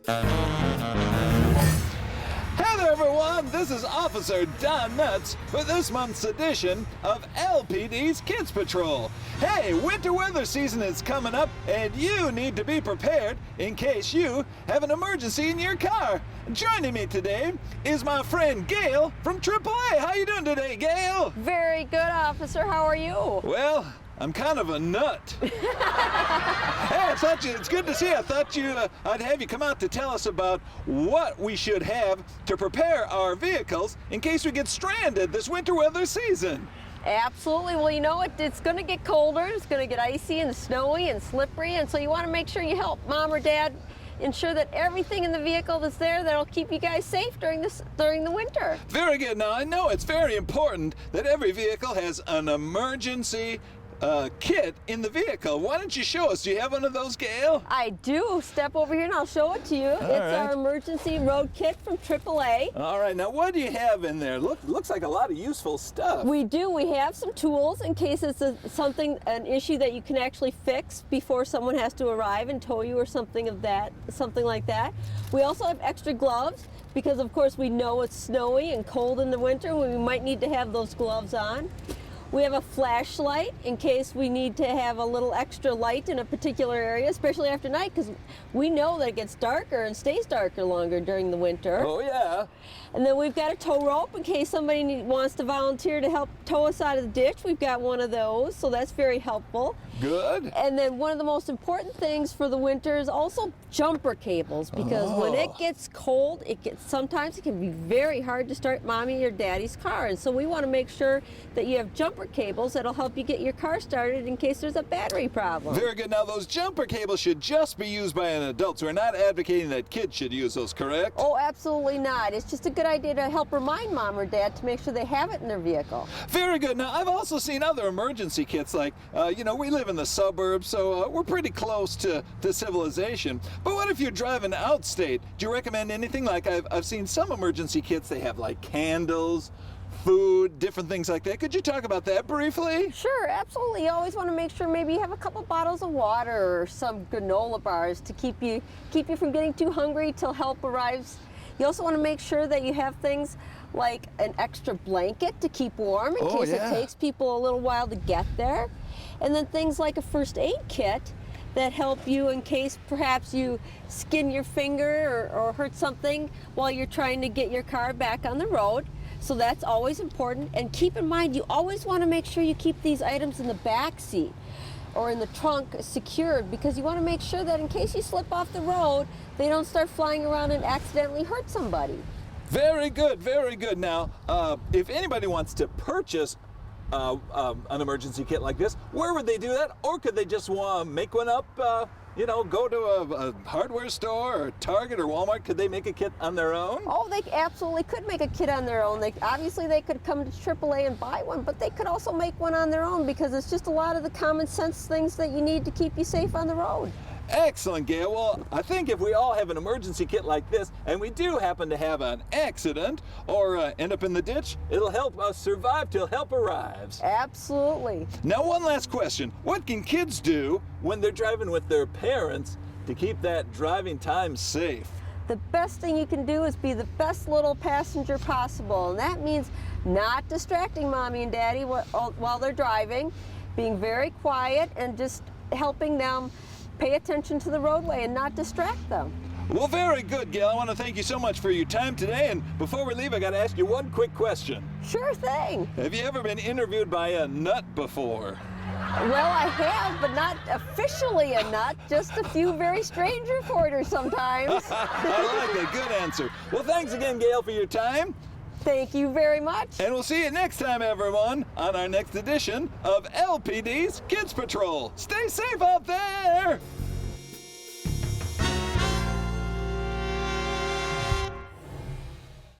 Hey there, everyone! This is Officer Don Nuts for this month's edition of LPD's Kids Patrol. Hey, winter weather season is coming up, and you need to be prepared in case you have an emergency in your car. Joining me today is my friend Gail from AAA. How you doing today, Gail? Very good, officer. How are you? Well, I'm kind of a nut. Hey, it's good to see you. I thought I'd have you come out to tell us about what we should have to prepare our vehicles in case we get stranded this winter weather season. Absolutely. Well, you know, it's going to get colder. It's going to get icy and snowy and slippery, and so you want to make sure you help mom or dad ensure that everything in the vehicle that's there that'll keep you guys safe during the winter. Very good. Now, I know it's very important that every vehicle has an emergency kit in the vehicle. Why don't you show us? Do you have one of those, Gail? I do. Step over here and I'll show it to you. It's our emergency road kit from AAA. All right. Now, what do you have in there? Looks like a lot of useful stuff. We do. We have some tools in case it's an issue that you can actually fix before someone has to arrive and tow you or something like that. We also have extra gloves because, of course, we know it's snowy and cold in the winter. We might need to have those gloves on. We have a flashlight in case we need to have a little extra light in a particular area, especially after night, because we know that it gets darker and stays darker longer during the winter. Oh, yeah. And then we've got a tow rope in case somebody wants to volunteer to help tow us out of the ditch. We've got one of those, so that's very helpful. Good. And then one of the most important things for the winter is also jumper cables, because when it gets cold, sometimes it can be very hard to start mommy or daddy's car. And so we want to make sure that you have jumper cables that'll help you get your car started in case there's a battery problem. Very good. Now, those jumper cables should just be used by an adult, so we're not advocating that kids should use those, correct? Oh, absolutely not. It's just a good idea to help remind mom or dad to make sure they have it in their vehicle. Very good. Now, I've also seen other emergency kits, like, we live in the suburbs, so we're pretty close to civilization. But what if you're driving outstate? Do you recommend anything? Like, I've seen some emergency kits, they have like candles, food, different things like that. Could you talk about that briefly? Sure, absolutely. You always want to make sure maybe you have a couple bottles of water or some granola bars to keep you from getting too hungry till help arrives. You also want to make sure that you have things like an extra blanket to keep warm in case it takes people a little while to get there. And then things like a first aid kit that help you in case perhaps you skin your finger or hurt something while you're trying to get your car back on the road. So that's always important. And keep in mind, you always want to make sure you keep these items in the back seat or in the trunk secured, because you want to make sure that in case you slip off the road, they don't start flying around and accidentally hurt somebody. Very good, very good. Now, if anybody wants to purchase an emergency kit like this, where would they do that? Or could they just make one up, go to a hardware store or Target or Walmart? Could they make a kit on their own? Oh, they absolutely could make a kit on their own. Obviously, they could come to AAA and buy one, but they could also make one on their own, because it's just a lot of the common sense things that you need to keep you safe on the road. Excellent, Gail. Well, I think if we all have an emergency kit like this, and we do happen to have an accident or end up in the ditch, it'll help us survive till help arrives. Absolutely. Now, one last question. What can kids do when they're driving with their parents to keep that driving time safe? The best thing you can do is be the best little passenger possible, and that means not distracting mommy and daddy while they're driving, being very quiet, and just helping them pay attention to the roadway and not distract them. Well, very good, Gail. I want to thank you so much for your time today. And before we leave, I got to ask you one quick question. Sure thing. Have you ever been interviewed by a nut before? Well, I have, but not officially a nut, just a few very strange reporters sometimes. I like it. Good answer. Well, thanks again, Gail, for your time. Thank you very much. And we'll see you next time, everyone, on our next edition of LPD's Kids Patrol. Stay safe out there!